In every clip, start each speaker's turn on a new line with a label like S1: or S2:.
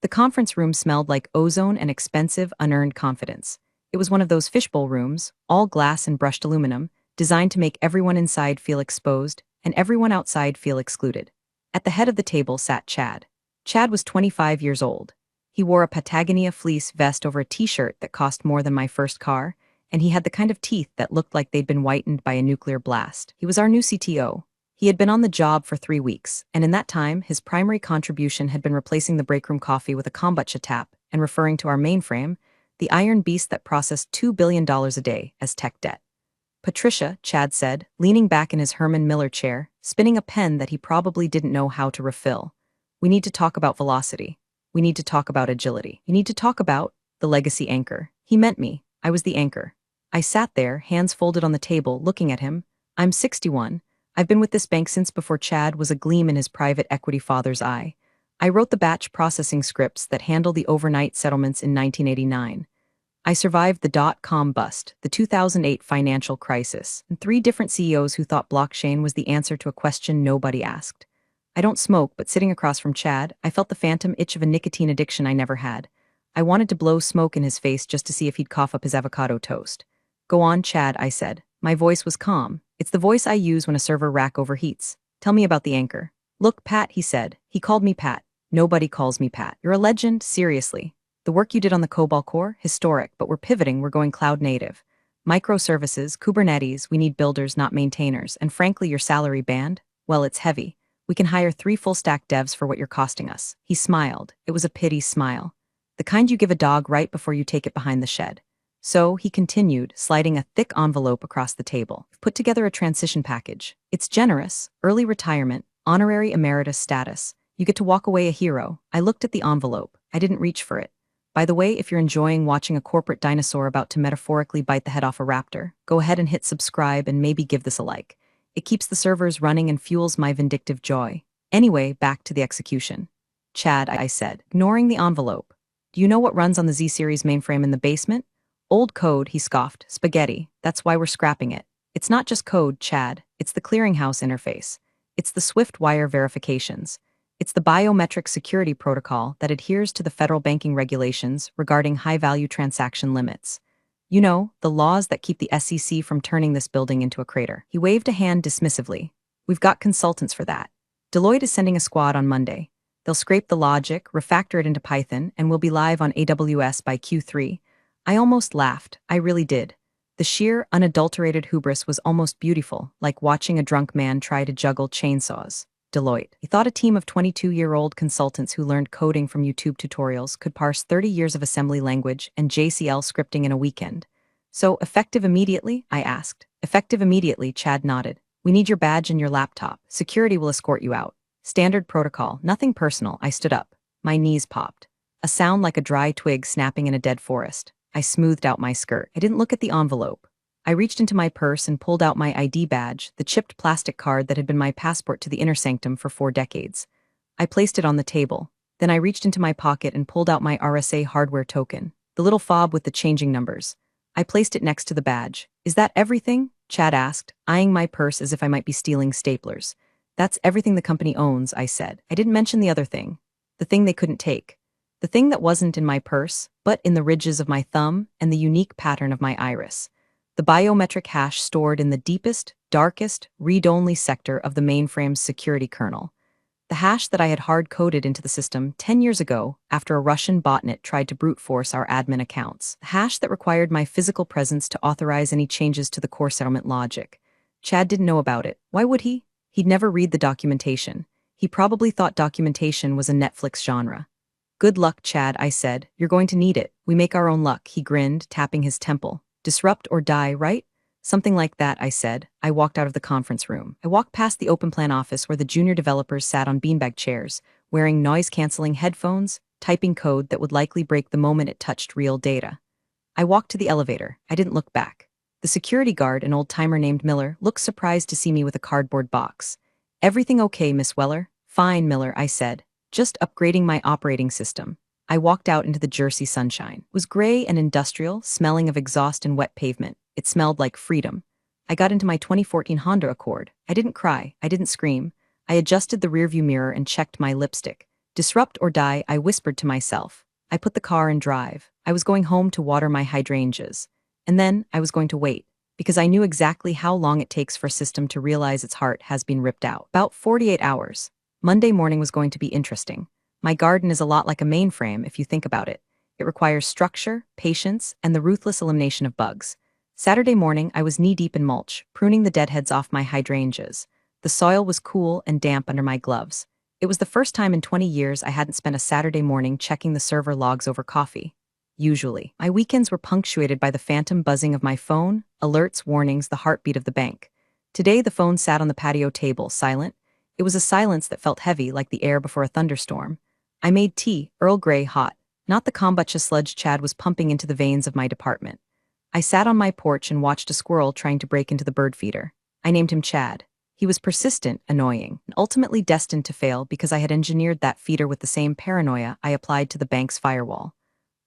S1: The conference room smelled like ozone and expensive, unearned confidence. It was one of those fishbowl rooms, all glass and brushed aluminum, designed to make everyone inside feel exposed and everyone outside feel excluded. At the head of the table sat Chad. Chad was 25 years old. He wore a Patagonia fleece vest over a t-shirt that cost more than my first car, and he had the kind of teeth that looked like they'd been whitened by a nuclear blast. He was our new CTO. He had been on the job for 3 weeks, and in that time, his primary contribution had been replacing the breakroom coffee with a kombucha tap and referring to our mainframe, the iron beast that processed $2 billion a day, as tech debt. Patricia, Chad said, leaning back in his Herman Miller chair, spinning a pen that he probably didn't know how to refill. We need to talk about velocity. We need to talk about agility. You need to talk about the legacy anchor. He meant me. I was the anchor. I sat there, hands folded on the table, looking at him. I'm 61. I've been with this bank since before Chad was a gleam in his private equity father's eye. I wrote the batch processing scripts that handle the overnight settlements in 1989. I survived the dot-com bust, the 2008 financial crisis, and 3 different CEOs who thought blockchain was the answer to a question nobody asked. I don't smoke, but sitting across from Chad, I felt the phantom itch of a nicotine addiction I never had. I wanted to blow smoke in his face just to see if he'd cough up his avocado toast. Go on, Chad, I said. My voice was calm. It's the voice I use when a server rack overheats. Tell me about the anchor. Look, Pat, he said. He called me Pat. Nobody calls me Pat. You're a legend, seriously. The work you did on the COBOL core, historic, but we're pivoting, we're going cloud native. Microservices, Kubernetes, we need builders, not maintainers, and frankly, your salary band? Well, it's heavy. We can hire 3 full-stack devs for what you're costing us. He smiled. It was a pity smile. The kind you give a dog right before you take it behind the shed. So, he continued, sliding a thick envelope across the table. Put together a transition package. It's generous, early retirement, honorary emeritus status. You get to walk away a hero. I looked at the envelope. I didn't reach for it. By the way, if you're enjoying watching a corporate dinosaur about to metaphorically bite the head off a raptor, go ahead and hit subscribe and maybe give this a like. It keeps the servers running and fuels my vindictive joy. Anyway, back to the execution. Chad, I said, ignoring the envelope. Do you know what runs on the Z-series mainframe in the basement? Old code, he scoffed. Spaghetti. That's why we're scrapping it. It's not just code, Chad. It's the clearinghouse interface. It's the Swift wire verifications. It's the biometric security protocol that adheres to the federal banking regulations regarding high-value transaction limits. You know, the laws that keep the SEC from turning this building into a crater. He waved a hand dismissively. We've got consultants for that. Deloitte is sending a squad on Monday. They'll scrape the logic, refactor it into Python, and we'll be live on AWS by Q3. I almost laughed. I really did. The sheer, unadulterated hubris was almost beautiful, like watching a drunk man try to juggle chainsaws. Deloitte. He thought a team of 22-year-old consultants who learned coding from YouTube tutorials could parse 30 years of assembly language and JCL scripting in a weekend. So, effective immediately? I asked. Effective immediately, Chad nodded. We need your badge and your laptop. Security will escort you out. Standard protocol, nothing personal. I stood up. My knees popped. A sound like a dry twig snapping in a dead forest. I smoothed out my skirt. I didn't look at the envelope. I reached into my purse and pulled out my ID badge, the chipped plastic card that had been my passport to the inner sanctum for 4 decades. I placed it on the table. Then I reached into my pocket and pulled out my RSA hardware token, the little fob with the changing numbers. I placed it next to the badge. Is that everything? Chad asked, eyeing my purse as if I might be stealing staplers. That's everything the company owns, I said. I didn't mention the other thing. The thing they couldn't take. The thing that wasn't in my purse, but in the ridges of my thumb and the unique pattern of my iris. The biometric hash stored in the deepest, darkest, read-only sector of the mainframe's security kernel. The hash that I had hard-coded into the system 10 years ago after a Russian botnet tried to brute force our admin accounts. The hash that required my physical presence to authorize any changes to the core settlement logic. Chad didn't know about it. Why would he? He'd never read the documentation. He probably thought documentation was a Netflix genre. Good luck, Chad, I said. You're going to need it. We make our own luck, he grinned, tapping his temple. Disrupt or die, right? Something like that, I said. I walked out of the conference room. I walked past the open plan office where the junior developers sat on beanbag chairs, wearing noise-canceling headphones, typing code that would likely break the moment it touched real data. I walked to the elevator. I didn't look back. The security guard, an old-timer named Miller, looked surprised to see me with a cardboard box. Everything okay, Miss Weller? Fine, Miller, I said. Just upgrading my operating system. I walked out into the Jersey sunshine. It was gray and industrial, smelling of exhaust and wet pavement. It smelled like freedom. I got into my 2014 Honda Accord. I didn't cry. I didn't scream. I adjusted the rearview mirror and checked my lipstick. Disrupt or die, I whispered to myself. I put the car in drive. I was going home to water my hydrangeas. And then I was going to wait, because I knew exactly how long it takes for a system to realize its heart has been ripped out. About 48 hours. Monday morning was going to be interesting. My garden is a lot like a mainframe, if you think about it. It requires structure, patience, and the ruthless elimination of bugs. Saturday morning, I was knee-deep in mulch, pruning the deadheads off my hydrangeas. The soil was cool and damp under my gloves. It was the first time in 20 years I hadn't spent a Saturday morning checking the server logs over coffee. Usually, my weekends were punctuated by the phantom buzzing of my phone, alerts, warnings, the heartbeat of the bank. Today, the phone sat on the patio table, silent. It was a silence that felt heavy, like the air before a thunderstorm. I made tea, Earl Grey hot, not the kombucha sludge Chad was pumping into the veins of my department. I sat on my porch and watched a squirrel trying to break into the bird feeder. I named him Chad. He was persistent, annoying, and ultimately destined to fail because I had engineered that feeder with the same paranoia I applied to the bank's firewall.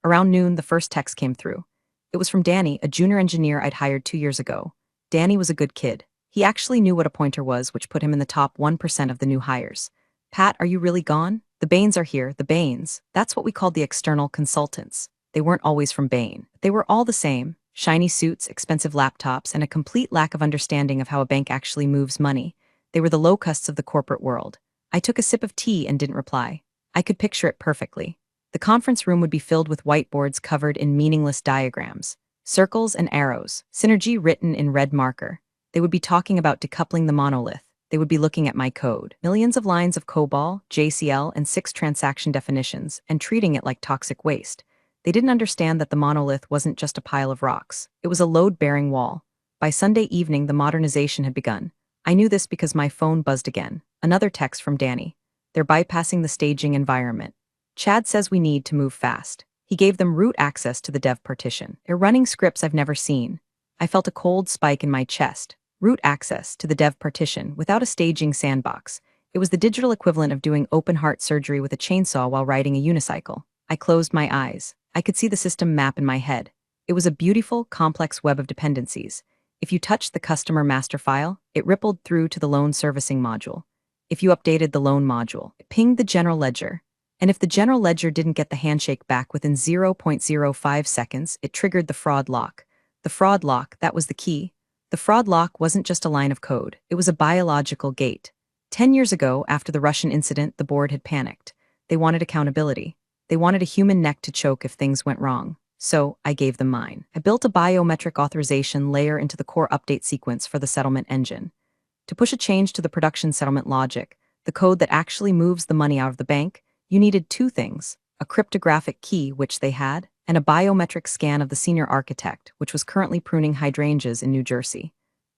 S1: Around noon, the first text came through. It was from Danny, a junior engineer I'd hired 2 years ago. Danny was a good kid. He actually knew what a pointer was, which put him in the top 1% of the new hires. Pat, are you really gone? The Bains are here, the Bains. That's what we called the external consultants. They weren't always from Bain. They were all the same. Shiny suits, expensive laptops, and a complete lack of understanding of how a bank actually moves money. They were the locusts of the corporate world. I took a sip of tea and didn't reply. I could picture it perfectly. The conference room would be filled with whiteboards covered in meaningless diagrams, circles and arrows, synergy written in red marker. They would be talking about decoupling the monolith. They would be looking at my code, millions of lines of COBOL, JCL, and 6 transaction definitions, and treating it like toxic waste. They didn't understand that the monolith wasn't just a pile of rocks. It was a load-bearing wall. By Sunday evening, the modernization had begun. I knew this because my phone buzzed again. Another text from Danny. They're bypassing the staging environment. Chad says we need to move fast. He gave them root access to the dev partition. They're running scripts I've never seen. I felt a cold spike in my chest. Root access to the dev partition without a staging sandbox. It was the digital equivalent of doing open-heart surgery with a chainsaw while riding a unicycle. I closed my eyes. I could see the system map in my head. It was a beautiful, complex web of dependencies. If you touched the customer master file, it rippled through to the loan servicing module. If you updated the loan module, it pinged the general ledger. And if the general ledger didn't get the handshake back within 0.05 seconds, it triggered the fraud lock. The fraud lock, that was the key. The fraud lock wasn't just a line of code. It was a biological gate. 10 years ago, after the Russian incident, the board had panicked. They wanted accountability. They wanted a human neck to choke if things went wrong. So, I gave them mine. I built a biometric authorization layer into the core update sequence for the settlement engine. To push a change to the production settlement logic, the code that actually moves the money out of the bank, you needed 2 things, a cryptographic key, which they had, and a biometric scan of the senior architect, which was currently pruning hydrangeas in New Jersey.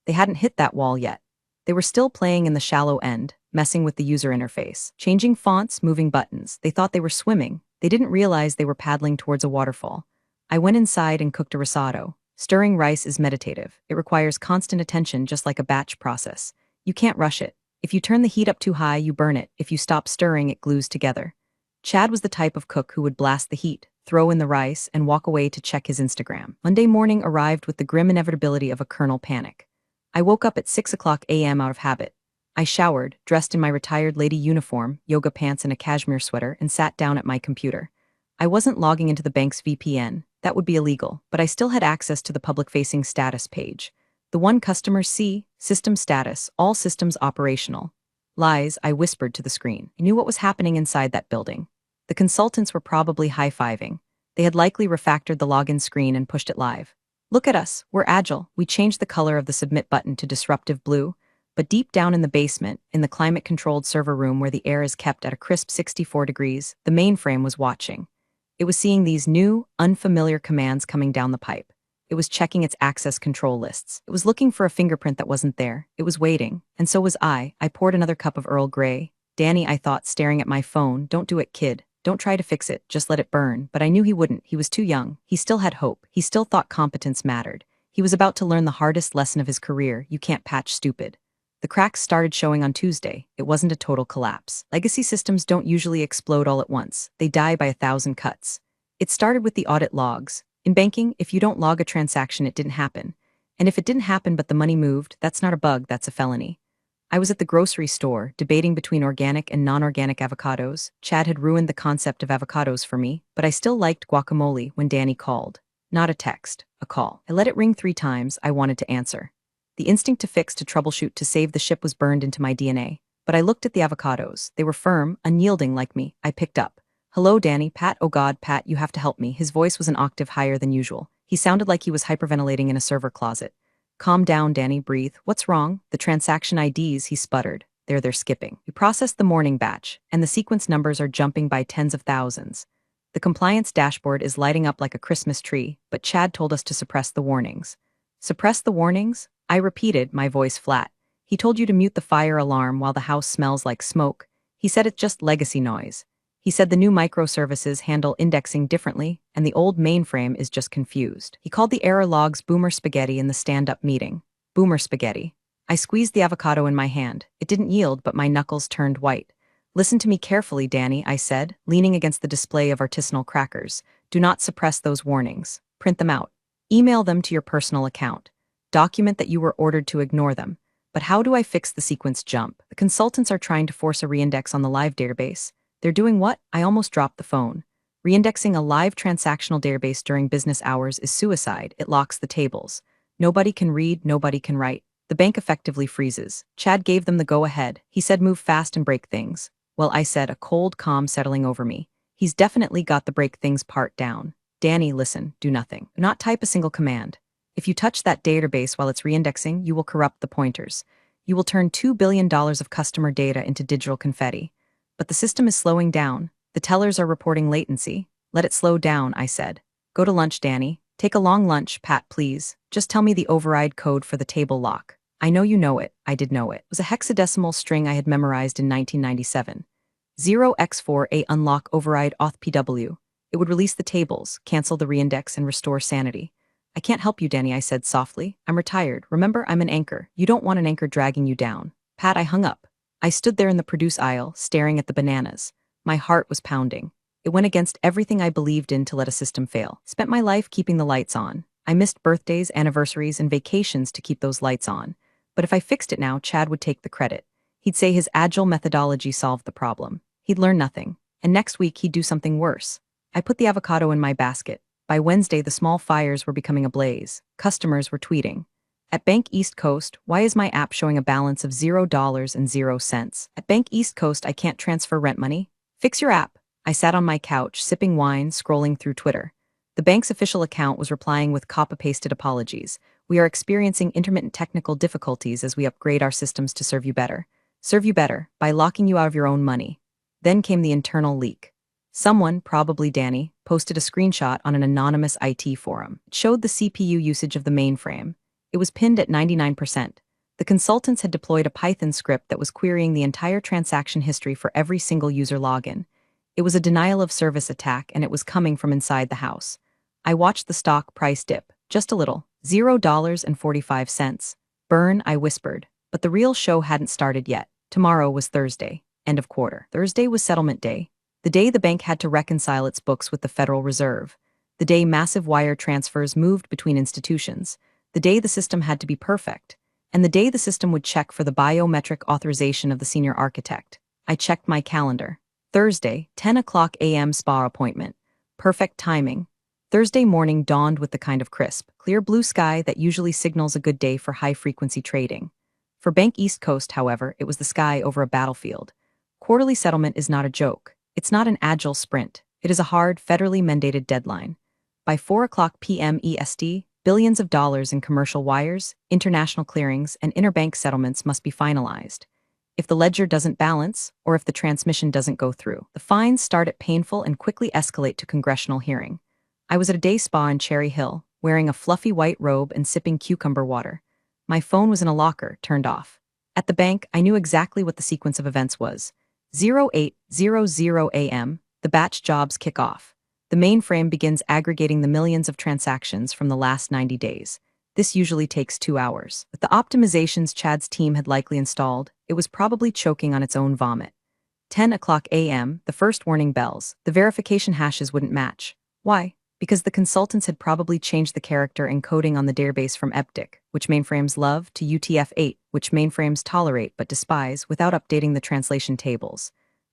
S1: They hadn't hit that wall yet. They were still playing in the shallow end, messing with the user interface, changing fonts, moving buttons. They thought they were swimming. They didn't realize they were paddling towards a waterfall. I went inside and cooked a risotto. Stirring rice is meditative. It requires constant attention, just like a batch process. You can't rush it. If you turn the heat up too high, you burn it. If you stop stirring, it glues together. Chad was the type of cook who would blast the heat, throw in the rice, and walk away to check his Instagram. Monday morning arrived with the grim inevitability of a kernel panic. I woke up at 6 a.m. out of habit. I showered, dressed in my retired lady uniform, yoga pants and a cashmere sweater, and sat down at my computer. I wasn't logging into the bank's VPN. That would be illegal, but I still had access to the public-facing status page. The one customers see, system status, all systems operational. Lies, I whispered to the screen. I knew what was happening inside that building. The consultants were probably high-fiving. They had likely refactored the login screen and pushed it live. Look at us, we're agile. We changed the color of the submit button to disruptive blue. But deep down in the basement, in the climate-controlled server room where the air is kept at a crisp 64 degrees, the mainframe was watching. It was seeing these new, unfamiliar commands coming down the pipe. It was checking its access control lists. It was looking for a fingerprint that wasn't there. It was waiting. And so was I. I poured another cup of Earl Grey. Danny, I thought, staring at my phone. Don't do it, kid. Don't try to fix it. Just let it burn. But I knew he wouldn't. He was too young. He still had hope. He still thought competence mattered. He was about to learn the hardest lesson of his career. You can't patch stupid. The cracks started showing on Tuesday. It wasn't a total collapse. Legacy systems don't usually explode all at once. They die by 1,000 cuts. It started with the audit logs. In banking, if you don't log a transaction, it didn't happen. And if it didn't happen but the money moved, that's not a bug, that's a felony. I was at the grocery store, debating between organic and non-organic avocados. Chad had ruined the concept of avocados for me, but I still liked guacamole when Danny called. Not a text, a call. I let it ring 3 times. I wanted to answer. The instinct to fix, to troubleshoot, to save the ship was burned into my DNA. But I looked at the avocados. They were firm, unyielding like me. I picked up. "Hello, Danny." "Pat, oh God, Pat, you have to help me." His voice was an octave higher than usual. He sounded like he was hyperventilating in a server closet. "Calm down, Danny, breathe. What's wrong?" "The transaction IDs," he sputtered. They're skipping. "We processed the morning batch, and the sequence numbers are jumping by tens of thousands. The compliance dashboard is lighting up like a Christmas tree, but Chad told us to suppress the warnings." "Suppress the warnings?" I repeated, my voice flat. "He told you to mute the fire alarm while the house smells like smoke. He said it's just legacy noise. He said the new microservices handle indexing differently, and the old mainframe is just confused. He called the error logs boomer spaghetti in the stand-up meeting." Boomer spaghetti. I squeezed the avocado in my hand. It didn't yield, but my knuckles turned white. "Listen to me carefully, Danny," I said, leaning against the display of artisanal crackers. "Do not suppress those warnings. Print them out. Email them to your personal account. Document that you were ordered to ignore them. But how do I fix the sequence jump? The consultants are trying to force a reindex on the live database." "They're doing what?" I almost dropped the phone. "Reindexing a live transactional database during business hours is suicide. It locks the tables. Nobody can read, nobody can write. The bank effectively freezes." Chad gave them the go-ahead. He said move fast and break things. "Well," I said, a cold calm settling over me. "He's definitely got the break things part down. Danny, listen, do nothing. Do not type a single command. If you touch that database while it's reindexing, you will corrupt the pointers. You will turn $2 billion of customer data into digital confetti. But the system is slowing down. The tellers are reporting latency. Let it slow down," I said. "Go to lunch, Danny. Take a long lunch, Pat, please. Just tell me the override code for the table lock." I know you know it. I did know it. It was a hexadecimal string I had memorized in 1997. 0x4A unlock override auth PW. It would release the tables, cancel the reindex, and restore sanity. "I can't help you, Danny," I said softly. "I'm retired. Remember, I'm an anchor. You don't want an anchor dragging you down." "Pat," I hung up. I stood there in the produce aisle, staring at the bananas. My heart was pounding. It went against everything I believed in to let a system fail. Spent my life keeping the lights on. I missed birthdays, anniversaries, and vacations to keep those lights on. But if I fixed it now, Chad would take the credit. He'd say his agile methodology solved the problem. He'd learn nothing. And next week, he'd do something worse. I put the avocado in my basket. By Wednesday, the small fires were becoming a blaze. Customers were tweeting. "At Bank East Coast, why is my app showing a balance of $0.00? At Bank East Coast, I can't transfer rent money. Fix your app." I sat on my couch, sipping wine, scrolling through Twitter. The bank's official account was replying with copy-pasted apologies. "We are experiencing intermittent technical difficulties as we upgrade our systems to serve you better. Serve you better by locking you out of your own money." Then came the internal leak. Someone, probably Danny, posted a screenshot on an anonymous IT forum. It showed the CPU usage of the mainframe. It was pinned at 99%. The consultants had deployed a Python script that was querying the entire transaction history for every single user login. It was a denial of service attack, and it was coming from inside the house. I watched the stock price dip, just a little, $0.45. "Burn," I whispered. But the real show hadn't started yet. Tomorrow was Thursday, end of quarter. Thursday was settlement day. The day the bank had to reconcile its books with the Federal Reserve. The day massive wire transfers moved between institutions. The day the system had to be perfect, and the day the system would check for the biometric authorization of the senior architect. I checked my calendar. Thursday, 10 o'clock a.m. spa appointment. Perfect timing. Thursday morning dawned with the kind of crisp, clear blue sky that usually signals a good day for high-frequency trading. For Bank East Coast, however, it was the sky over a battlefield. Quarterly settlement is not a joke. It's not an agile sprint. It is a hard, federally mandated deadline. By 4 o'clock p.m. EST, billions of dollars in commercial wires, international clearings, and interbank settlements must be finalized. If the ledger doesn't balance, or if the transmission doesn't go through, the fines start at painful and quickly escalate to congressional hearing. I was at a day spa in Cherry Hill, wearing a fluffy white robe and sipping cucumber water. My phone was in a locker, turned off. At the bank, I knew exactly what the sequence of events was. 0800 a.m., the batch jobs kick off. The mainframe begins aggregating the millions of transactions from the last 90 days. This usually takes 2 hours. With the optimizations Chad's team had likely installed, it was probably choking on its own vomit. 10 o'clock a.m., the first warning bells. The verification hashes wouldn't match. Why? Because the consultants had probably changed the character encoding on the database from EBDIC, which mainframes love, to UTF-8, which mainframes tolerate but despise without updating the translation tables.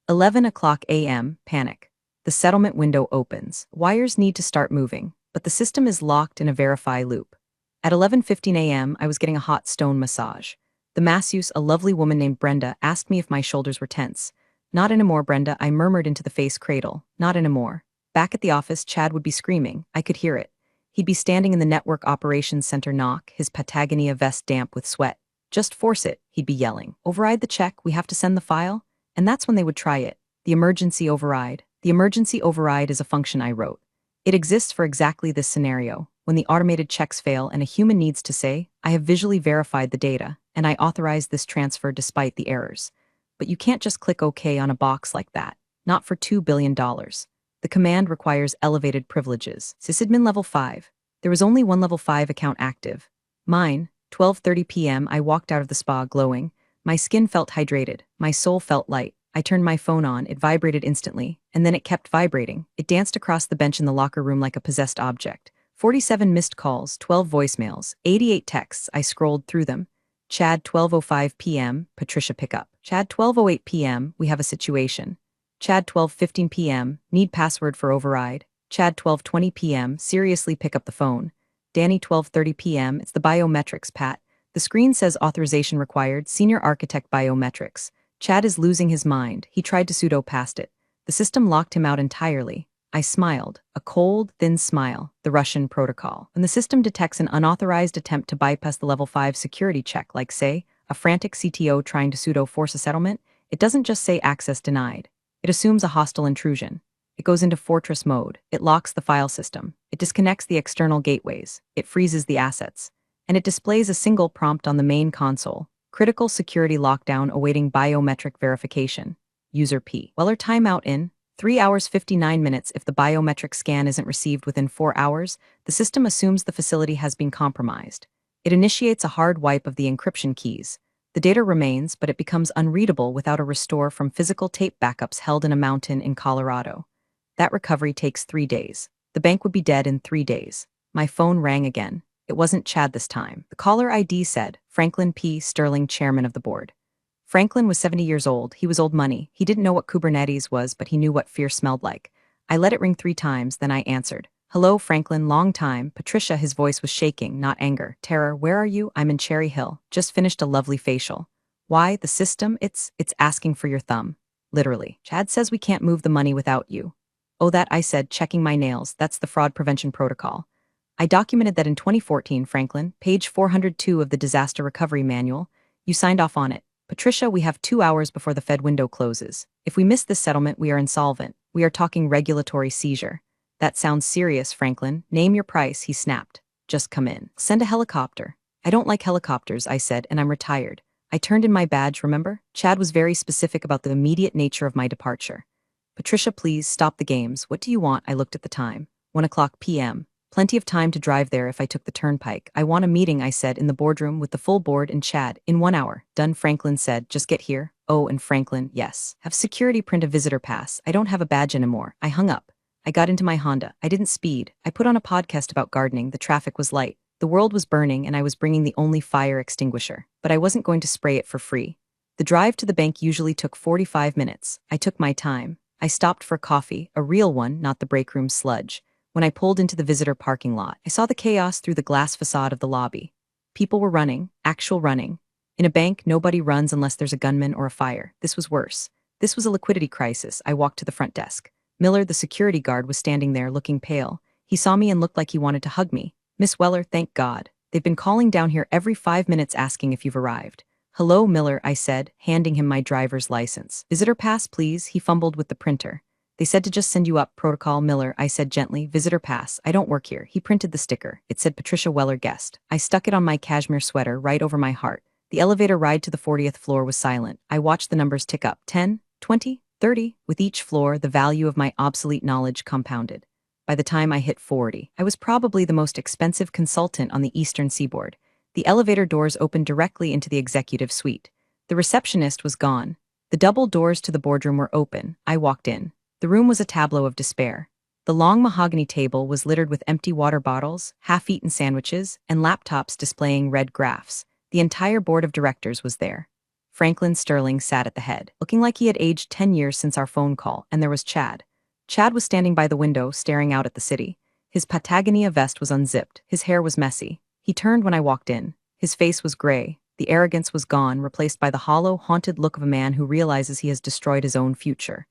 S1: 11 o'clock a.m., panic. The settlement window opens. Wires need to start moving, but the system is locked in a verify loop. At 11:15 a.m., I was getting a hot stone massage. The masseuse, a lovely woman named Brenda, asked me if my shoulders were tense. Not anymore, Brenda, I murmured into the face cradle. Not anymore. Back at the office, Chad would be screaming. I could hear it. He'd be standing in the network operations center knock, his Patagonia vest damp with sweat. Just force it, he'd be yelling. Override the check, we have to send the file? And that's when they would try it. The emergency override. The emergency override is a function I wrote. It exists for exactly this scenario, when the automated checks fail and a human needs to say, I have visually verified the data, and I authorize this transfer despite the errors. But you can't just click OK on a box like that. Not for $2 billion. The command requires elevated privileges. Sysadmin level 5. There was only one level 5 account active. Mine. 12:30 p.m. I walked out of the spa glowing. My skin felt hydrated. My soul felt light. I turned my phone on, it vibrated instantly, and then it kept vibrating. It danced across the bench in the locker room like a possessed object. 47 missed calls, 12 voicemails, 88 texts. I scrolled through them. Chad, 12:05 p.m., Patricia pickup. Chad, 12:08 p.m., we have a situation. Chad, 12:15 p.m., need password for override. Chad, 12:20 p.m., seriously pick up the phone. Danny, 12:30 p.m., it's the biometrics, Pat. The screen says authorization required, senior architect biometrics. Chad is losing his mind. He tried to sudo past it. The system locked him out entirely. I smiled. A cold, thin smile. The Russian protocol. When the system detects an unauthorized attempt to bypass the level 5 security check, like, say, a frantic CTO trying to sudo force a settlement, it doesn't just say access denied. It assumes a hostile intrusion. It goes into fortress mode. It locks the file system. It disconnects the external gateways. It freezes the assets. And it displays a single prompt on the main console. Critical security lockdown awaiting biometric verification. User P. Weller timeout in 3 hours 59 minutes. If the biometric scan isn't received within 4 hours, the system assumes the facility has been compromised. It initiates a hard wipe of the encryption keys. The data remains, but it becomes unreadable without a restore from physical tape backups held in a mountain in Colorado. That recovery takes 3 days. The bank would be dead in 3 days. My phone rang again. It wasn't Chad this time. The caller ID said, Franklin P. Sterling, chairman of the board. Franklin was 70 years old. He was old money. He didn't know what Kubernetes was, but he knew what fear smelled like. I let it ring 3 times, then I answered. Hello, Franklin, long time. Patricia, his voice was shaking, not anger. Terror, where are you? I'm in Cherry Hill. Just finished a lovely facial. Why? The system? It's asking for your thumb. Literally. Chad says we can't move the money without you. Oh, that, I said, checking my nails. That's the fraud prevention protocol. I documented that in 2014, Franklin, page 402 of the Disaster Recovery Manual. You signed off on it. Patricia, we have 2 hours before the Fed window closes. If we miss this settlement, we are insolvent. We are talking regulatory seizure. That sounds serious, Franklin. Name your price, he snapped. Just come in. Send a helicopter. I don't like helicopters, I said, and I'm retired. I turned in my badge, remember? Chad was very specific about the immediate nature of my departure. Patricia, please, stop the games. What do you want? I looked at the time. 1:00 p.m. Plenty of time to drive there if I took the turnpike. I want a meeting, I said, in the boardroom with the full board and Chad. In 1 hour. Done, Franklin said. Just get here. Oh, and Franklin, yes. Have security print a visitor pass. I don't have a badge anymore. I hung up. I got into my Honda. I didn't speed. I put on a podcast about gardening. The traffic was light. The world was burning and I was bringing the only fire extinguisher. But I wasn't going to spray it for free. The drive to the bank usually took 45 minutes. I took my time. I stopped for coffee, a real one, not the break room sludge. When I pulled into the visitor parking lot, I saw the chaos through the glass facade of the lobby. People were running, actual running. In a bank, nobody runs unless there's a gunman or a fire. This was worse. This was a liquidity crisis. I walked to the front desk. Miller, the security guard, was standing there, looking pale. He saw me and looked like he wanted to hug me. Miss Weller, thank God. They've been calling down here every 5 minutes asking if you've arrived. Hello, Miller, I said, handing him my driver's license. Visitor pass, please. He fumbled with the printer. They said to just send you up, protocol, Miller, I said gently. Visitor pass. I don't work here. He printed the sticker. It said Patricia Weller guest. I stuck it on my cashmere sweater right over my heart. The elevator ride to the 40th floor was silent. I watched the numbers tick up. 10, 20, 30. With each floor, the value of my obsolete knowledge compounded. By the time I hit 40, I was probably the most expensive consultant on the Eastern Seaboard. The elevator doors opened directly into the executive suite. The receptionist was gone. The double doors to the boardroom were open. I walked in. The room was a tableau of despair. The long mahogany table was littered with empty water bottles, half-eaten sandwiches, and laptops displaying red graphs. The entire board of directors was there. Franklin Sterling sat at the head, looking like he had aged 10 years since our phone call, and there was Chad. Chad was standing by the window, staring out at the city. His Patagonia vest was unzipped, his hair was messy. He turned when I walked in. His face was gray. The arrogance was gone, replaced by the hollow, haunted look of a man who realizes he has destroyed his own future.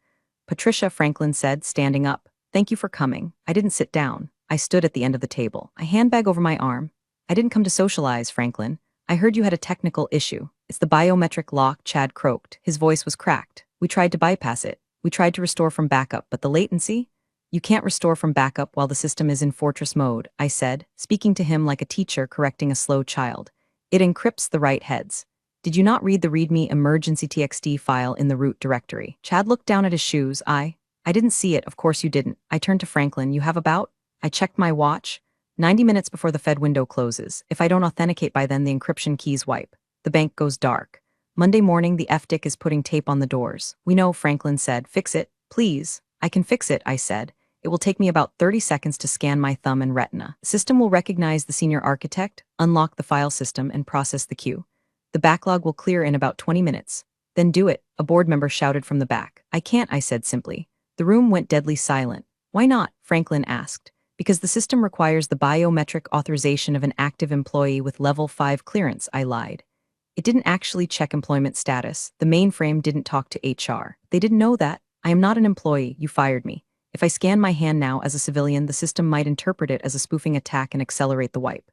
S1: Patricia, Franklin said, standing up. Thank you for coming. I didn't sit down. I stood at the end of the table, a handbag over my arm. I didn't come to socialize, Franklin. I heard you had a technical issue. It's the biometric lock, Chad croaked. His voice was cracked. We tried to bypass it. We tried to restore from backup, but the latency? You can't restore from backup while the system is in fortress mode, I said, speaking to him like a teacher correcting a slow child. It encrypts the write heads. Did you not read the README emergency TXT file in the root directory? Chad looked down at his shoes. I didn't see it, of course you didn't. I turned to Franklin. You have about? I checked my watch. 90 minutes before the Fed window closes. If I don't authenticate by then, the encryption keys wipe. The bank goes dark. Monday morning, the FDIC is putting tape on the doors. We know, Franklin said. Fix it, please. I can fix it, I said. It will take me about 30 seconds to scan my thumb and retina. The system will recognize the senior architect, unlock the file system, and process the queue. The backlog will clear in about 20 minutes. Then do it, a board member shouted from the back. I can't, I said simply. The room went deadly silent. Why not? Franklin asked. Because the system requires the biometric authorization of an active employee with level 5 clearance, I lied. It didn't actually check employment status. The mainframe didn't talk to HR. They didn't know that. I am not an employee. You fired me. If I scan my hand now as a civilian, the system might interpret it as a spoofing attack and accelerate the wipe.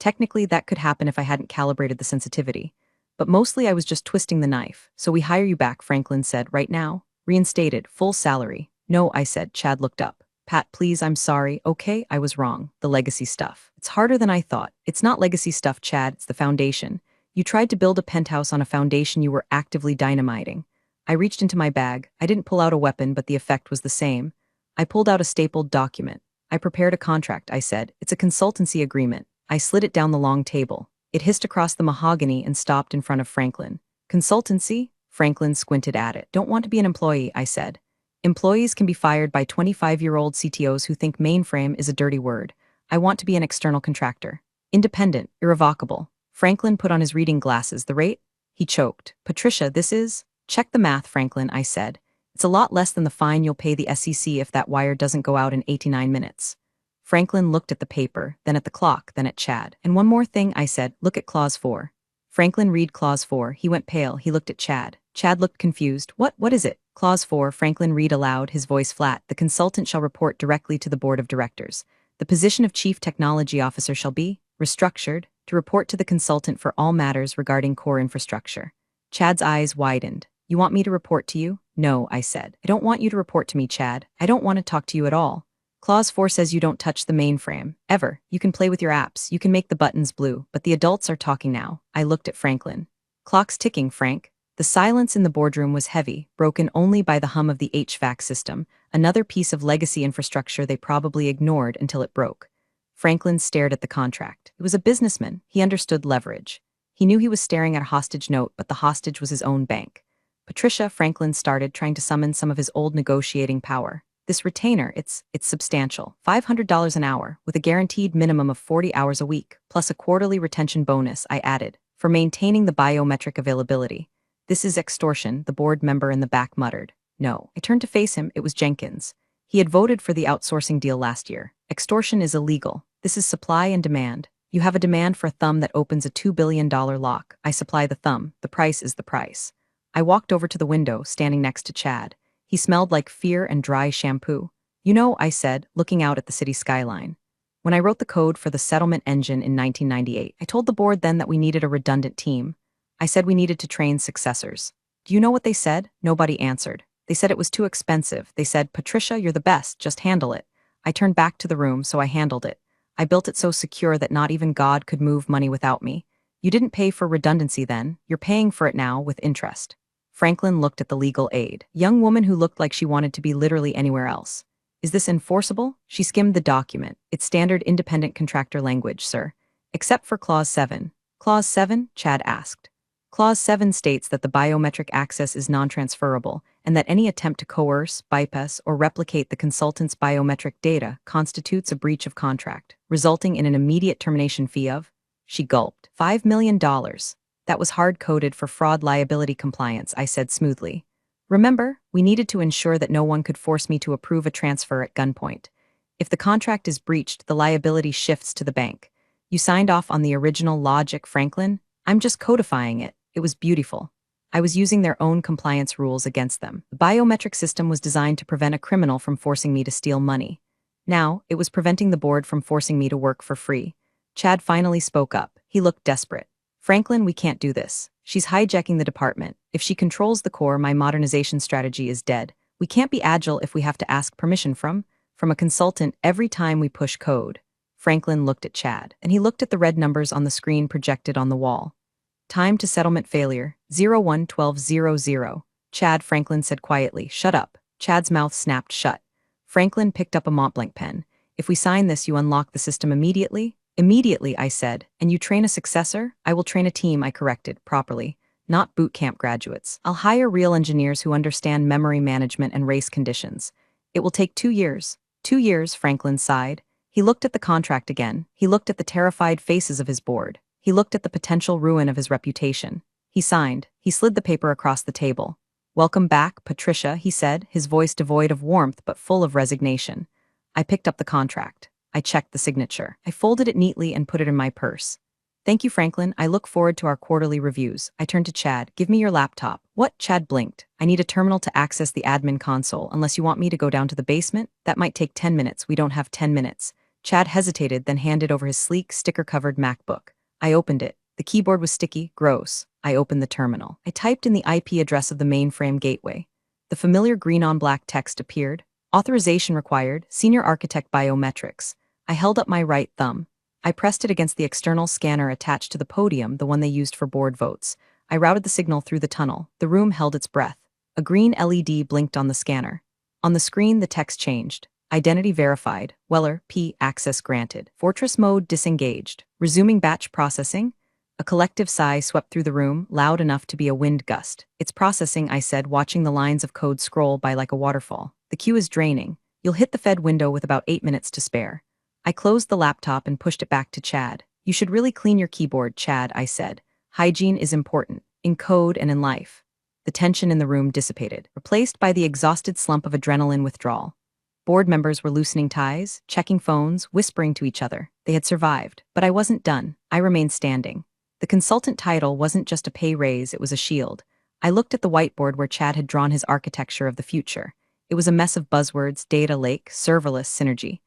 S1: Technically, that could happen if I hadn't calibrated the sensitivity. But mostly I was just twisting the knife. So we hire you back, Franklin said, right now. Reinstated, full salary. No, I said. Chad looked up. Pat, please, I'm sorry. Okay, I was wrong. The legacy stuff. It's harder than I thought. It's not legacy stuff, Chad. It's the foundation. You tried to build a penthouse on a foundation you were actively dynamiting. I reached into my bag. I didn't pull out a weapon, but the effect was the same. I pulled out a stapled document. I prepared a contract, I said. It's a consultancy agreement. I slid it down the long table. It hissed across the mahogany and stopped in front of Franklin. Consultancy? Franklin squinted at it. Don't want to be an employee, I said. Employees can be fired by 25-year-old CTOs who think mainframe is a dirty word. I want to be an external contractor. Independent, irrevocable. Franklin put on his reading glasses. The rate? He choked. Patricia, this is? Check the math, Franklin, I said. It's a lot less than the fine you'll pay the SEC if that wire doesn't go out in 89 minutes. Franklin looked at the paper, then at the clock, then at Chad. And one more thing, I said. Look at Clause 4. Franklin read Clause 4. He went pale. He looked at Chad. Chad looked confused. What is it? Clause 4, Franklin read aloud, his voice flat. The consultant shall report directly to the board of directors. The position of chief technology officer shall be restructured to report to the consultant for all matters regarding core infrastructure. Chad's eyes widened. You want me to report to you? No, I said. I don't want you to report to me, Chad. I don't want to talk to you at all. Clause 4 says you don't touch the mainframe. Ever. You can play with your apps. You can make the buttons blue. But the adults are talking now. I looked at Franklin. Clock's ticking, Frank. The silence in the boardroom was heavy, broken only by the hum of the HVAC system, another piece of legacy infrastructure they probably ignored until it broke. Franklin stared at the contract. He was a businessman. He understood leverage. He knew he was staring at a hostage note, but the hostage was his own bank. Patricia, Franklin started, trying to summon some of his old negotiating power. This retainer, it's substantial. $500 an hour, with a guaranteed minimum of 40 hours a week, plus a quarterly retention bonus, I added, for maintaining the biometric availability. This is extortion, the board member in the back muttered. No. I turned to face him. It was Jenkins. He had voted for the outsourcing deal last year. Extortion is illegal. This is supply and demand. You have a demand for a thumb that opens a $2 billion lock. I supply the thumb. The price is the price. I walked over to the window, standing next to Chad. He smelled like fear and dry shampoo. You know, I said, looking out at the city skyline. When I wrote the code for the settlement engine in 1998, I told the board then that we needed a redundant team. I said we needed to train successors. Do you know what they said? Nobody answered. They said it was too expensive. They said, Patricia, you're the best, just handle it. I turned back to the room, so I handled it. I built it so secure that not even God could move money without me. You didn't pay for redundancy then. You're paying for it now with interest. Franklin looked at the legal aid, a young woman who looked like she wanted to be literally anywhere else. Is this enforceable? She skimmed the document. It's standard independent contractor language, sir. Except for Clause 7. Clause 7? Chad asked. Clause 7 states that the biometric access is non-transferable and that any attempt to coerce, bypass, or replicate the consultant's biometric data constitutes a breach of contract, resulting in an immediate termination fee of She gulped. $5 million. That was hard-coded for fraud liability compliance, I said smoothly. Remember, we needed to ensure that no one could force me to approve a transfer at gunpoint. If the contract is breached, the liability shifts to the bank. You signed off on the original logic, Franklin. I'm just codifying it. It was beautiful. I was using their own compliance rules against them. The biometric system was designed to prevent a criminal from forcing me to steal money. Now, it was preventing the board from forcing me to work for free. Chad finally spoke up. He looked desperate. Franklin, we can't do this. She's hijacking the department. If she controls the core, my modernization strategy is dead. We can't be agile if we have to ask permission from a consultant every time we push code. Franklin looked at Chad, and he looked at the red numbers on the screen projected on the wall. Time to settlement failure, 01-12-00. Chad, Franklin said quietly. Shut up. Chad's mouth snapped shut. Franklin picked up a Montblanc pen. If we sign this, you unlock the system immediately? Immediately, I said. And you train a successor? I will train a team, I corrected, properly. Not boot camp graduates. I'll hire real engineers who understand memory management and race conditions. It will take 2 years. 2 years, Franklin sighed. He looked at the contract again. He looked at the terrified faces of his board. He looked at the potential ruin of his reputation. He signed. He slid the paper across the table. Welcome back, Patricia, he said, his voice devoid of warmth but full of resignation. I picked up the contract. I checked the signature. I folded it neatly and put it in my purse. Thank you, Franklin. I look forward to our quarterly reviews. I turned to Chad. Give me your laptop. What? Chad blinked. I need a terminal to access the admin console, unless you want me to go down to the basement? That might take 10 minutes. We don't have 10 minutes. Chad hesitated, then handed over his sleek, sticker-covered MacBook. I opened it. The keyboard was sticky, gross. I opened the terminal. I typed in the IP address of the mainframe gateway. The familiar green-on-black text appeared. Authorization required, Senior Architect Biometrics. I held up my right thumb. I pressed it against the external scanner attached to the podium, the one they used for board votes. I routed the signal through the tunnel. The room held its breath. A green LED blinked on the scanner. On the screen, the text changed. Identity verified. Weller, P. Access granted. Fortress mode disengaged. Resuming batch processing. A collective sigh swept through the room, loud enough to be a wind gust. It's processing, I said, watching the lines of code scroll by like a waterfall. The queue is draining. You'll hit the Fed window with about 8 minutes to spare. I closed the laptop and pushed it back to Chad. You should really clean your keyboard, Chad, I said. Hygiene is important, in code and in life. The tension in the room dissipated, replaced by the exhausted slump of adrenaline withdrawal. Board members were loosening ties, checking phones, whispering to each other. They had survived, but I wasn't done. I remained standing. The consultant title wasn't just a pay raise, it was a shield. I looked at the whiteboard where Chad had drawn his architecture of the future. It was a mess of buzzwords, data lake, serverless, synergy.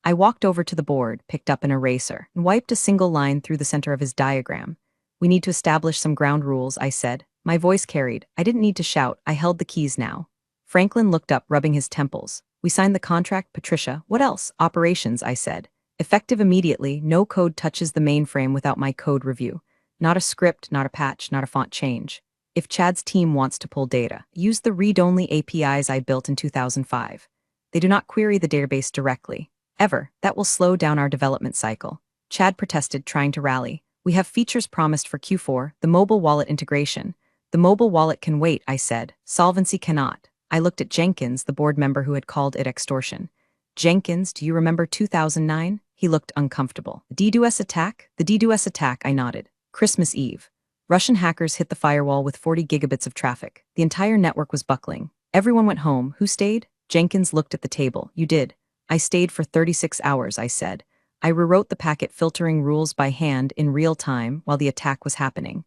S1: I walked over to the board, picked up an eraser, and wiped a single line through the center of his diagram. We need to establish some ground rules, I said. My voice carried. I didn't need to shout. I held the keys now. Franklin looked up, rubbing his temples. We signed the contract, Patricia. What else? Operations, I said. Effective immediately, no code touches the mainframe without my code review. Not a script, not a patch, not a font change. If Chad's team wants to pull data, use the read-only APIs I built in 2005. They do not query the database directly. Ever. That will slow down our development cycle. Chad protested, trying to rally. We have features promised for Q4, the mobile wallet integration. The mobile wallet can wait, I said. Solvency cannot. I looked at Jenkins, the board member who had called it extortion. Jenkins, do you remember 2009? He looked uncomfortable. The DDoS attack? The DDoS attack, I nodded. Christmas Eve. Russian hackers hit the firewall with 40 gigabits of traffic. The entire network was buckling. Everyone went home. Who stayed? Jenkins looked at the table. You did. I stayed for 36 hours, I said. I rewrote the packet filtering rules by hand in real time while the attack was happening.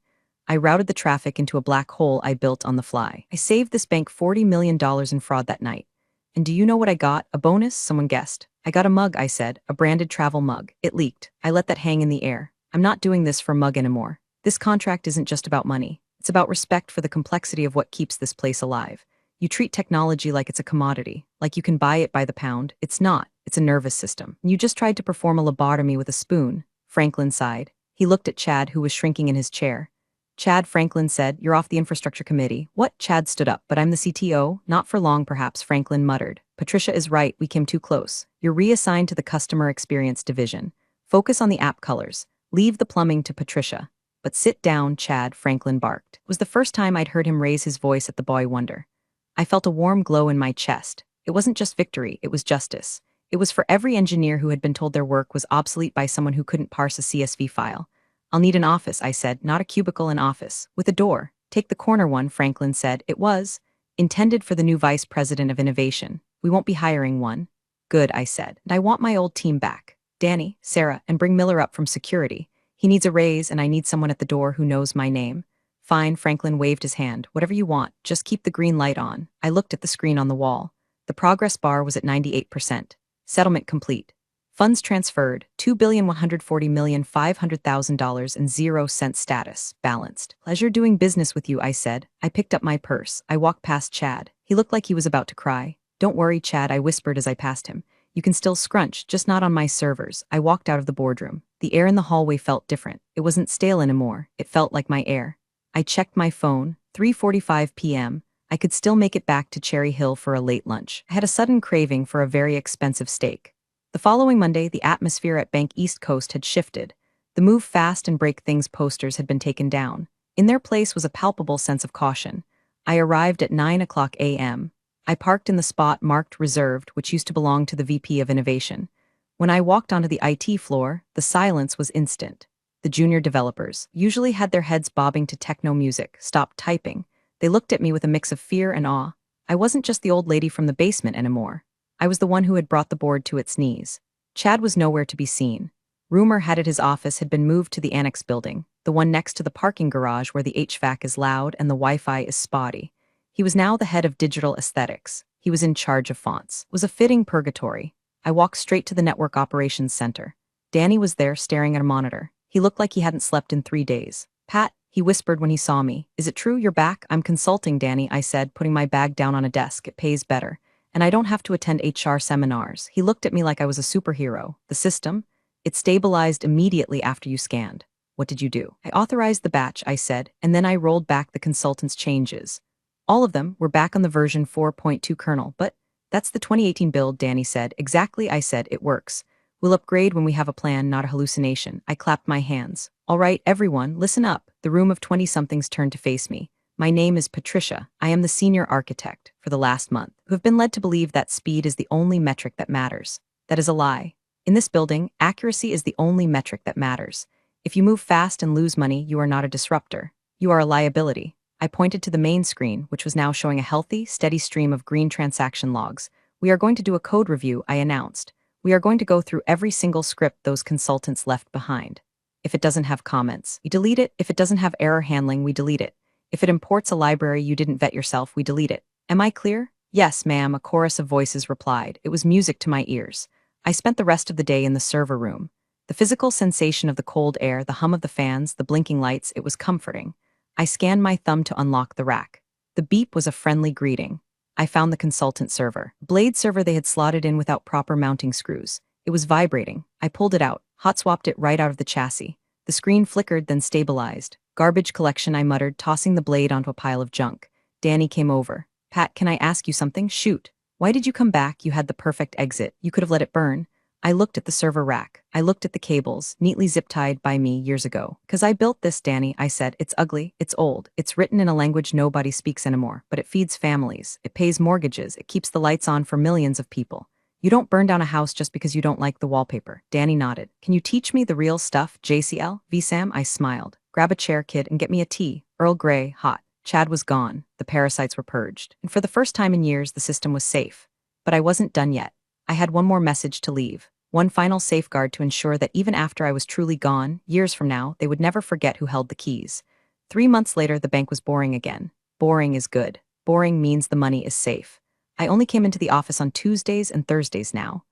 S1: I routed the traffic into a black hole I built on the fly. I saved this bank $40 million in fraud that night. And do you know what I got? A bonus? Someone guessed. I got a mug, I said, a branded travel mug. It leaked. I let that hang in the air. I'm not doing this for mug anymore. This contract isn't just about money. It's about respect for the complexity of what keeps this place alive. You treat technology like it's a commodity, like you can buy it by the pound. It's not. It's a nervous system. You just tried to perform a lobotomy with a spoon. Franklin sighed. He looked at Chad, who was shrinking in his chair. Chad, Franklin said, you're off the infrastructure committee. What? Chad stood up. But I'm the CTO. Not for long, perhaps, Franklin muttered. Patricia is right. We came too close. You're reassigned to the customer experience division. Focus on the app colors. Leave the plumbing to Patricia. But sit down, Chad, Franklin barked. It was the first time I'd heard him raise his voice at the boy wonder. I felt a warm glow in my chest. It wasn't just victory, it was justice. It was for every engineer who had been told their work was obsolete by someone who couldn't parse a CSV file. I'll need an office, I said, not a cubicle, an office. With a door. Take the corner one, Franklin said. It was intended for the new vice president of innovation. We won't be hiring one. Good, I said. And I want my old team back. Danny, Sarah, and bring Miller up from security. He needs a raise, and I need someone at the door who knows my name. Fine, Franklin waved his hand. Whatever you want, just keep the green light on. I looked at the screen on the wall. The progress bar was at 98%. Settlement complete. Funds transferred, $2,140,500,000 and 0 cent status, balanced. Pleasure doing business with you, I said. I picked up my purse. I walked past Chad. He looked like he was about to cry. Don't worry, Chad, I whispered as I passed him. You can still scrunch, just not on my servers. I walked out of the boardroom. The air in the hallway felt different. It wasn't stale anymore. It felt like my air. I checked my phone, 3:45 p.m. I could still make it back to Cherry Hill for a late lunch. I had a sudden craving for a very expensive steak. The following Monday, the atmosphere at Bank East Coast had shifted. The move fast and break things posters had been taken down. In their place was a palpable sense of caution. I arrived at 9 a.m. I parked in the spot marked reserved, which used to belong to the VP of Innovation. When I walked onto the IT floor, the silence was instant. The junior developers usually had their heads bobbing to techno music, stopped typing. They looked at me with a mix of fear and awe. I wasn't just the old lady from the basement anymore. I was the one who had brought the board to its knees. Chad was nowhere to be seen. Rumor had it his office had been moved to the annex building, the one next to the parking garage where the HVAC is loud and the Wi-Fi is spotty. He was now the head of digital aesthetics. He was in charge of fonts. It was a fitting purgatory. I walked straight to the network operations center. Danny was there staring at a monitor. He looked like he hadn't slept in 3 days. Pat, he whispered when he saw me. Is it true you're back? I'm consulting, Danny, I said, putting my bag down on a desk. It pays better. And I don't have to attend HR seminars. He looked at me like I was a superhero. The system? It stabilized immediately after you scanned. What did you do? I authorized the batch, I said, and then I rolled back the consultant's changes. All of them were back on the version 4.2 kernel, but that's the 2018 build, Danny said. Exactly, I said, it works. We'll upgrade when we have a plan, not a hallucination. I clapped my hands. All right, everyone, listen up. The room of 20-somethings turned to face me. My name is Patricia. I am the senior architect, for the last month, who have been led to believe that speed is the only metric that matters. That is a lie. In this building, accuracy is the only metric that matters. If you move fast and lose money, you are not a disruptor. You are a liability. I pointed to the main screen, which was now showing a healthy, steady stream of green transaction logs. We are going to do a code review, I announced. We are going to go through every single script those consultants left behind. If it doesn't have comments, we delete it. If it doesn't have error handling, we delete it. If it imports a library you didn't vet yourself, we delete it. Am I clear? Yes, ma'am, a chorus of voices replied. It was music to my ears. I spent the rest of the day in the server room. The physical sensation of the cold air, the hum of the fans, the blinking lights, it was comforting. I scanned my thumb to unlock the rack. The beep was a friendly greeting. I found the consultant server. Blade server they had slotted in without proper mounting screws. It was vibrating. I pulled it out, hot-swapped it right out of the chassis. The screen flickered, then stabilized. Garbage collection, I muttered, tossing the blade onto a pile of junk. Danny came over. Pat, can I ask you something? Shoot. Why did you come back? You had the perfect exit. You could have let it burn. I looked at the server rack. I looked at the cables, neatly zip-tied by me years ago. 'Cause I built this, Danny, I said. It's ugly, it's old, it's written in a language nobody speaks anymore, but it feeds families, it pays mortgages, it keeps the lights on for millions of people. You don't burn down a house just because you don't like the wallpaper. Danny nodded. Can you teach me the real stuff, JCL? VSAM? I smiled. Grab a chair, kid, and get me a tea. Earl Grey, hot. Chad was gone. The parasites were purged. And for the first time in years, the system was safe. But I wasn't done yet. I had one more message to leave. One final safeguard to ensure that even after I was truly gone, years from now, they would never forget who held the keys. 3 months later, the bank was boring again. Boring is good. Boring means the money is safe. I only came into the office on Tuesdays and Thursdays now.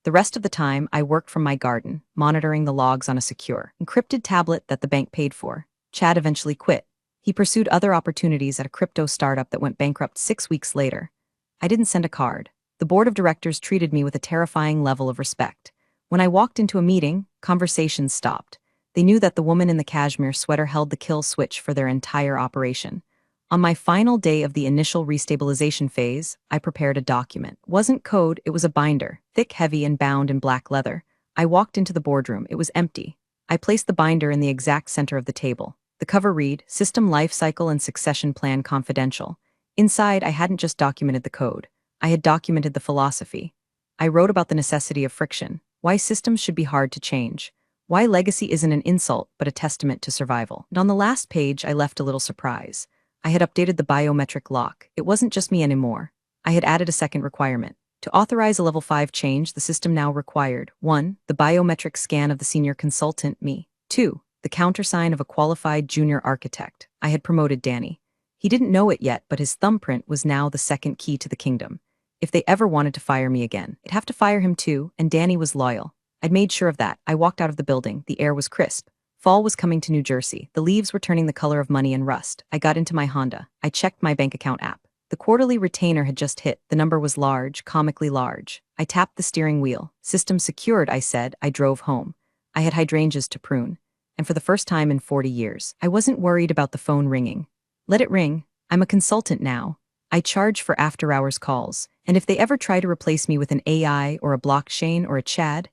S1: The rest of the time, I worked from my garden, monitoring the logs on a secure, encrypted tablet that the bank paid for. Chad eventually quit. He pursued other opportunities at a crypto startup that went bankrupt 6 weeks later. I didn't send a card. The board of directors treated me with a terrifying level of respect. When I walked into a meeting, conversations stopped. They knew that the woman in the cashmere sweater held the kill switch for their entire operation. On my final day of the initial restabilization phase, I prepared a document. It wasn't code, it was a binder, thick, heavy, and bound in black leather. I walked into the boardroom. It was empty. I placed the binder in the exact center of the table. The cover read, System Life Cycle and Succession Plan Confidential. Inside, I hadn't just documented the code. I had documented the philosophy. I wrote about the necessity of friction, why systems should be hard to change, Why legacy isn't an insult, but a testament to survival. And on the last page, I left a little surprise. I had updated the biometric lock. It wasn't just me anymore. I had added a second requirement. To authorize a level 5 change, the system now required 1. The biometric scan of the senior consultant, me. 2. The countersign of a qualified junior architect. I had promoted Danny. He didn't know it yet, but his thumbprint was now the second key to the kingdom. If they ever wanted to fire me again, they'd have to fire him too, and Danny was loyal. I'd made sure of that. I walked out of the building. The air was crisp. Fall was coming to New Jersey. The leaves were turning the color of money and rust. I got into my Honda. I checked my bank account app. The quarterly retainer had just hit. The number was large, comically large. I tapped the steering wheel. System secured, I said. I drove home. I had hydrangeas to prune. And for the first time in 40 years, I wasn't worried about the phone ringing. Let it ring. I'm a consultant now. I charge for after-hours calls. And if they ever try to replace me with an AI or a blockchain or a Chad,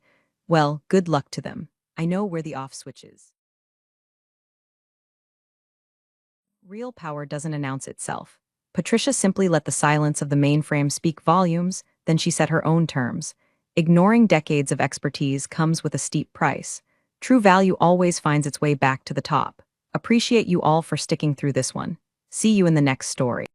S1: well, good luck to them. I know where the off switch is. Real power doesn't announce itself. Patricia simply let the silence of the mainframe speak volumes, then she set her own terms. Ignoring decades of expertise comes with a steep price. True value always finds its way back to the top. Appreciate you all for sticking through this one. See you in the next story.